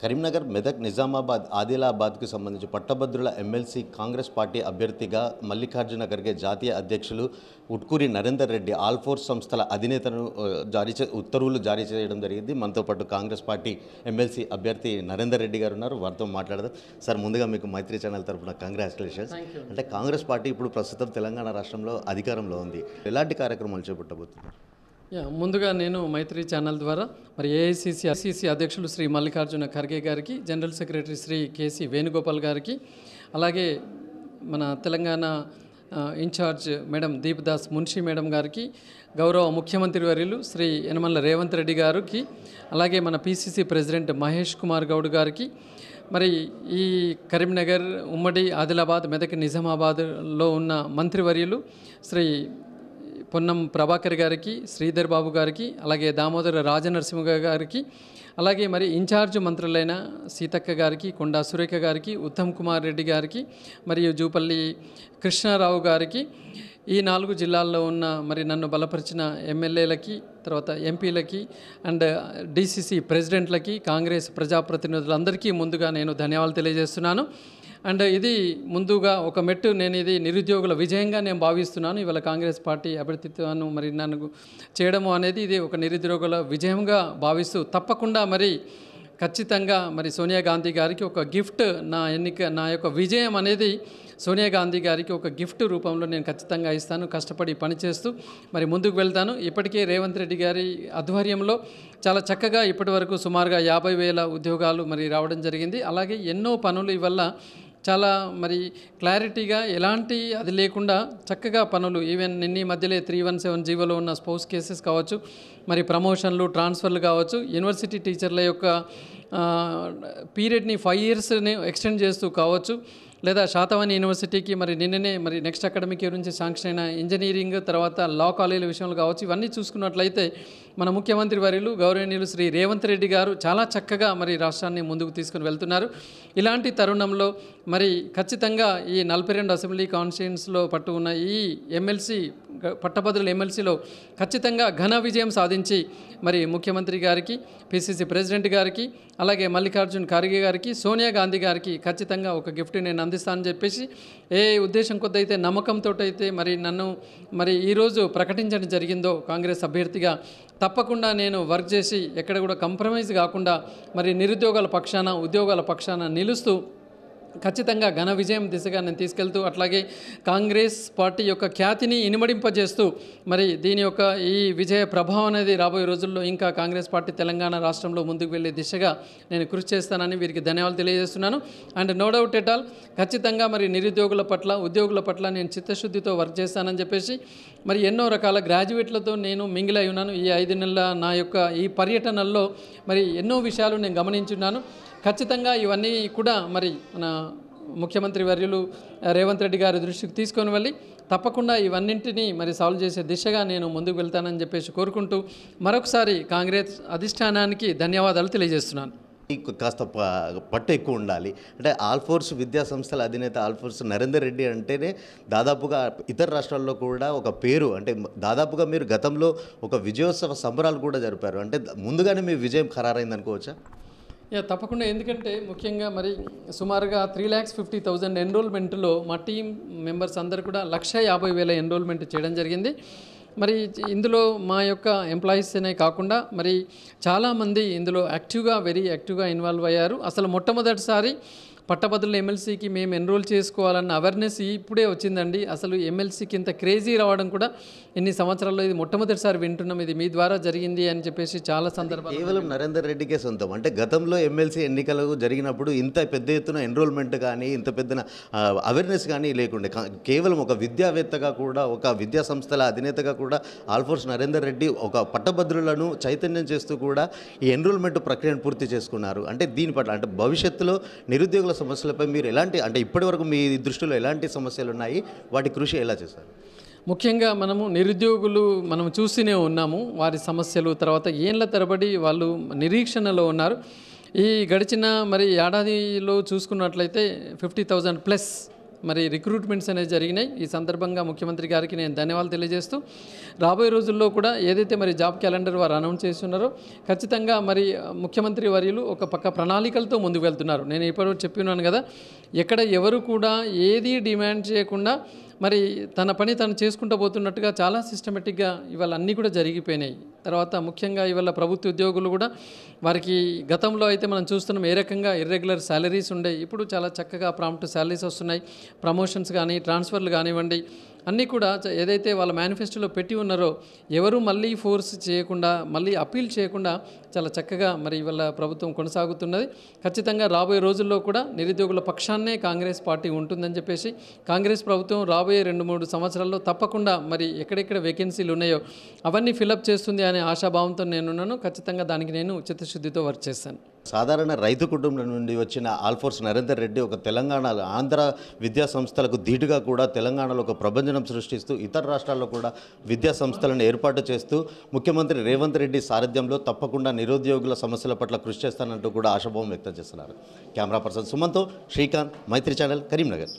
కరీంనగర్, మెదక్, నిజామాబాద్, ఆదిలాబాద్కు సంబంధించి పట్టభద్రుల MLC Congress party అభ్యర్థిగా మల్లికార్జున ఖర్గే జాతీయ అధ్యక్షులు ఉట్కూరి నరేందర్ రెడ్డి ఆల్ ఫోర్స్ సంస్థల అధినేతను ఉత్తర్వులు జారీ చేయడం జరిగింది. మనతో పాటు కాంగ్రెస్ పార్టీ ఎమ్మెల్సీ అభ్యర్థి నరేందర్ రెడ్డి గారు ఉన్నారు. వారితో మాట్లాడదాం. సార్, ముందుగా మీకు మైత్రి ఛానల్ తరఫున కంగ్రాచులేషన్స్. అంటే కాంగ్రెస్ పార్టీ ఇప్పుడు ప్రస్తుతం తెలంగాణ రాష్ట్రంలో అధికారంలో ఉంది. ఎలాంటి కార్యక్రమాలు చేపట్టబోతున్నారు? ముందుగా నేను మైత్రి ఛానల్ ద్వారా మరి ఏఐసిసి అధ్యక్షులు శ్రీ మల్లికార్జున ఖర్గే గారికి, general secretary Shri K C Venugopal గారికి, అలాగే మన Telangana in charge madam Deepa Das Munshi madam గారికి, గౌరవ ముఖ్యమంత్రి వర్యులు శ్రీ యనమల రేవంత్ రెడ్డి గారికి, అలాగే మన పిసిసి ప్రెసిడెంట్ మహేష్ కుమార్ గౌడ్ గారికి, మరి ఈ కరీంనగర్, ఉమ్మడి ఆదిలాబాద్, మెదక్, నిజామాబాద్లో ఉన్న మంత్రివర్యులు శ్రీ పొన్నం ప్రభాకర్ గారికి, శ్రీధర్ బాబు గారికి, అలాగే దామోదర రాజనరసింహ గారికి, అలాగే మరి ఇన్ఛార్జ్ మంత్రులైన సీతక్క గారికి, కొండా సురేఖ గారికి, ఉత్తమ్ కుమార్ రెడ్డి గారికి, మరియు జూపల్లి కృష్ణారావు గారికి, ఈ 4 జిల్లాల్లో ఉన్న మరి నన్ను బలపరిచిన ఎమ్మెల్యేలకి, తర్వాత ఎంపీలకి అండ్ డిసిసి ప్రెసిడెంట్లకి, కాంగ్రెస్ ప్రజాప్రతినిధులందరికీ ముందుగా నేను ధన్యవాదాలు తెలియజేస్తున్నాను. అండ్ ఇది ముందుగా ఒక మెట్టు, నేను ఇది నిరుద్యోగుల విజయంగా నేను భావిస్తున్నాను. ఇవాళ కాంగ్రెస్ పార్టీ అభ్యర్థిత్వాన్ని మరి నన్ను చేయడము అనేది ఇది ఒక నిరుద్యోగుల విజయంగా భావిస్తూ, తప్పకుండా మరి ఖచ్చితంగా మరి సోనియా గాంధీ గారికి ఒక గిఫ్ట్, నా యొక్క విజయం అనేది సోనియా గాంధీ గారికి ఒక గిఫ్ట్ రూపంలో నేను ఖచ్చితంగా ఇస్తాను. కష్టపడి పనిచేస్తూ మరి ముందుకు వెళ్తాను. ఇప్పటికే రేవంత్ రెడ్డి గారి ఆధ్వర్యంలో చాలా చక్కగా ఇప్పటి వరకు సుమారుగా 50,000 ఉద్యోగాలు మరి రావడం జరిగింది. అలాగే ఎన్నో పనులు ఇవల్ల చాలా మరి క్లారిటీగా ఎలాంటి అది లేకుండా చక్కగా పనులు, ఈవెన్ నిన్న మధ్యలో 317 జీవోలో ఉన్న స్పౌస్ కేసెస్ కావచ్చు, మరి ప్రమోషన్లు, ట్రాన్స్ఫర్లు కావచ్చు, యూనివర్సిటీ టీచర్ల యొక్క పీరియడ్ని 5 ఇయర్స్ని ఎక్స్టెండ్ చేస్తూ కావచ్చు, లేదా శాతవాణి యూనివర్సిటీకి మరి నిన్ననే మరి నెక్స్ట్ అకాడమిక్ ఇయర్ నుంచి శాంక్షన్ అయిన ఇంజనీరింగ్, తర్వాత లా కాలేజీల విషయంలో కావచ్చు, ఇవన్నీ చూసుకున్నట్లయితే మన ముఖ్యమంత్రి వర్యులు గౌరవనీయులు శ్రీ రేవంత్ రెడ్డి గారు చాలా చక్కగా మరి రాష్ట్రాన్ని ముందుకు తీసుకుని వెళ్తున్నారు. ఇలాంటి తరుణంలో మరి ఖచ్చితంగా ఈ 42 అసెంబ్లీ కాన్స్టిట్యూన్సీలో పట్టు ఉన్న ఈ ఎమ్మెల్సీ పట్టభద్రుల ఎమ్మెల్సీలో ఖచ్చితంగా ఘన విజయం సాధించి మరి ముఖ్యమంత్రి గారికి, పిసిసి ప్రెసిడెంట్ గారికి, అలాగే మల్లికార్జున ఖర్గే గారికి, సోనియా గాంధీ గారికి ఖచ్చితంగా ఒక గిఫ్ట్ నేను అందిస్తానని చెప్పేసి ఏ ఉద్దేశం కొద్దైతే నమ్మకంతో అయితే మరి నన్ను మరి ఈరోజు ప్రకటించడం జరిగిందో కాంగ్రెస్ అభ్యర్థిగా, తప్పకుండా నేను వర్క్ చేసి ఎక్కడ కూడా కంప్రమైజ్ కాకుండా మరి నిరుద్యోగాల పక్షాన, ఉద్యోగాల పక్షాన నిలుస్తూ ఖచ్చితంగా ఘన విజయం దిశగా నేను తీసుకెళ్తూ, అట్లాగే కాంగ్రెస్ పార్టీ యొక్క ఖ్యాతిని ఇనుమడింపజేస్తూ మరి దీని యొక్క ఈ విజయ ప్రభావం అనేది రాబోయే రోజుల్లో ఇంకా కాంగ్రెస్ పార్టీ తెలంగాణ రాష్ట్రంలో ముందుకు వెళ్ళే దిశగా నేను కృషి చేస్తానని వీరికి ధన్యవాదాలు తెలియజేస్తున్నాను. And no doubt at all, ఖచ్చితంగా మరి నిరుద్యోగుల పట్ల, ఉద్యోగుల పట్ల నేను చిత్తశుద్ధితో వర్క్ చేస్తానని చెప్పేసి మరి ఎన్నో రకాల గ్రాడ్యుయేట్లతో నేను మింగిల్ అయి ఉన్నాను. ఈ 5 నెలల నా యొక్క ఈ పర్యటనల్లో మరి ఎన్నో విషయాలు నేను గమనించున్నాను. ఖచ్చితంగా ఇవన్నీ కూడా మరి మన ముఖ్యమంత్రి వర్యులు రేవంత్ రెడ్డి గారి దృష్టికి తీసుకొని వెళ్ళి తప్పకుండా ఇవన్నింటినీ మరి సాల్వ్ చేసే దిశగా నేను ముందుకు వెళ్తానని చెప్పేసి కోరుకుంటూ మరొకసారి కాంగ్రెస్ అధిష్టానానికి ధన్యవాదాలు తెలియజేస్తున్నాను. కాస్త పట్టు ఎక్కువ ఉండాలి. అంటే ఆల్ ఫోర్స్ విద్యా సంస్థల అధినేత ఆల్ ఫోర్స్ నరేందర్ రెడ్డి అంటేనే దాదాపుగా ఇతర రాష్ట్రాల్లో కూడా ఒక పేరు. అంటే దాదాపుగా మీరు గతంలో ఒక విజయోత్సవ సంబరాలు కూడా జరిపారు. అంటే ముందుగానే మీ విజయం ఖరారైంది అనుకోవచ్చా? తప్పకుండా. ఎందుకంటే ముఖ్యంగా మరి సుమారుగా 3,50,000 ఎన్రోల్మెంట్లో మా టీం మెంబర్స్ అందరూ కూడా 1,50,000 ఎన్రోల్మెంట్ చేయడం జరిగింది. మరి ఇందులో మా యొక్క ఎంప్లాయీస్నే కాకుండా మరి చాలామంది ఇందులో వెరీ యాక్టివ్గా ఇన్వాల్వ్ అయ్యారు. అసలు మొట్టమొదటిసారి పట్టభద్రుల ఎమ్మెల్సీకి మేము ఎన్రోల్ చేసుకోవాలన్న అవేర్నెస్ ఇప్పుడే వచ్చిందండి. అసలు ఎమ్మెల్సీకి ఇంత క్రేజీ రావడం కూడా ఎన్ని సంవత్సరాల్లో ఇది మొట్టమొదటిసారి వింటున్నాం. ఇది మీ ద్వారా జరిగింది అని చెప్పేసి చాలా సందర్భాలు. కేవలం నరేందర్ రెడ్డికే సొంతం. అంటే గతంలో ఎమ్మెల్సీ ఎన్నికలు జరిగినప్పుడు ఇంత పెద్ద ఎత్తున ఎన్రోల్మెంట్ కానీ, ఇంత పెద్ద అవేర్నెస్ కానీ లేకుండే. కేవలం ఒక విద్యావేత్తగా కూడా, ఒక విద్యా సంస్థల అధినేతగా కూడా ఆల్ ఫోర్స్ నరేందర్ రెడ్డి ఒక పట్టభద్రులను చైతన్యం చేస్తూ కూడా ఈ ఎన్రోల్మెంట్ ప్రక్రియను పూర్తి చేసుకున్నారు. అంటే దీని పట్ల, అంటే భవిష్యత్తులో నిరుద్యోగుల సమస్యలపై మీరు ఎలాంటి, అంటే ఇప్పటివరకు మీ దృష్టిలో ఎలాంటి సమస్యలు ఉన్నాయి, వాటి కృషి ఎలా చేస్తారు? ముఖ్యంగా నిరుద్యోగులు మనం చూస్తూనే ఉన్నాము. వారి సమస్యలు తర్వాత ఏళ్ల తరబడి వాళ్ళు నిరీక్షణలో ఉన్నారు. ఈ గడిచిన మరి ఏడాదిలో చూసుకున్నట్లయితే 50,000+ మరి రిక్రూట్మెంట్స్ అనేవి జరిగినాయి. ఈ సందర్భంగా ముఖ్యమంత్రి గారికి నేను ధన్యవాదాలు తెలియజేస్తూ రాబోయే రోజుల్లో కూడా ఏదైతే మరి జాబ్ క్యాలెండర్ వారు అనౌన్స్ చేస్తున్నారో ఖచ్చితంగా మరి ముఖ్యమంత్రి వర్యులు ఒక పక్క ప్రణాళికలతో ముందుకు వెళ్తున్నారు. నేను ఇప్పుడు చెప్పినాను కదా, ఎక్కడ ఎవరు కూడా ఏది డిమాండ్ చేయకుండా మరి తన పని తను చేసుకుంటూ పోతున్నట్టుగా చాలా సిస్టమేటిక్గా ఇవాళ అన్నీ కూడా జరిగిపోయినాయి. తర్వాత ముఖ్యంగా ఇవాళ ప్రభుత్వ ఉద్యోగులు కూడా వారికి గతంలో అయితే మనం చూస్తున్నాం ఏ రకంగా ఇర్రెగ్యులర్ శాలరీస్ ఉండే, ఇప్పుడు చాలా చక్కగా ప్రాంప్ట్ శాలరీస్ వస్తున్నాయి. ప్రమోషన్స్ కానీ ట్రాన్స్ఫర్లు కానివ్వండి అన్నీ కూడా ఏదైతే వాళ్ళ మేనిఫెస్టోలో పెట్టి ఉన్నారో ఎవరు మళ్ళీ ఫోర్స్ చేయకుండా మళ్ళీ అప్పీల్ చేయకుండా చాలా చక్కగా మరి ఇవాళ ప్రభుత్వం కొనసాగుతున్నది. ఖచ్చితంగా రాబోయే రోజుల్లో కూడా నిరుద్యోగుల పక్షాన్నే కాంగ్రెస్ పార్టీ ఉంటుందని చెప్పేసి కాంగ్రెస్ ప్రభుత్వం రాబోయే 2-3 సంవత్సరాల్లో తప్పకుండా మరి ఎక్కడెక్కడ వేకెన్సీలు ఉన్నాయో అవన్నీ ఫిలప్ చేస్తుంది అనే ఆశాభావంతో నేనున్నాను. ఖచ్చితంగా దానికి నేను చిత్తశుద్ధితో వర్క్ చేస్తాను. సాధారణ రైతు కుటుంబం నుండి వచ్చిన ఆల్ఫోర్స్ నరేందర్ రెడ్డి ఒక తెలంగాణలో ఆంధ్ర విద్యా సంస్థలకు ధీటుగా కూడా తెలంగాణలో ఒక ప్రభంజనం సృష్టిస్తూ ఇతర రాష్ట్రాల్లో కూడా విద్యా సంస్థలను ఏర్పాటు చేస్తూ ముఖ్యమంత్రి రేవంత్ రెడ్డి సారథ్యంలో తప్పకుండా నిరుద్యోగుల సమస్యల పట్ల కృషి చేస్తానంటూ కూడా ఆశాభావం వ్యక్తం చేస్తున్నారు. కెమెరా పర్సన్ సుమన్తో శ్రీకాంత్, మైత్రి ఛానల్, కరీంనగర్.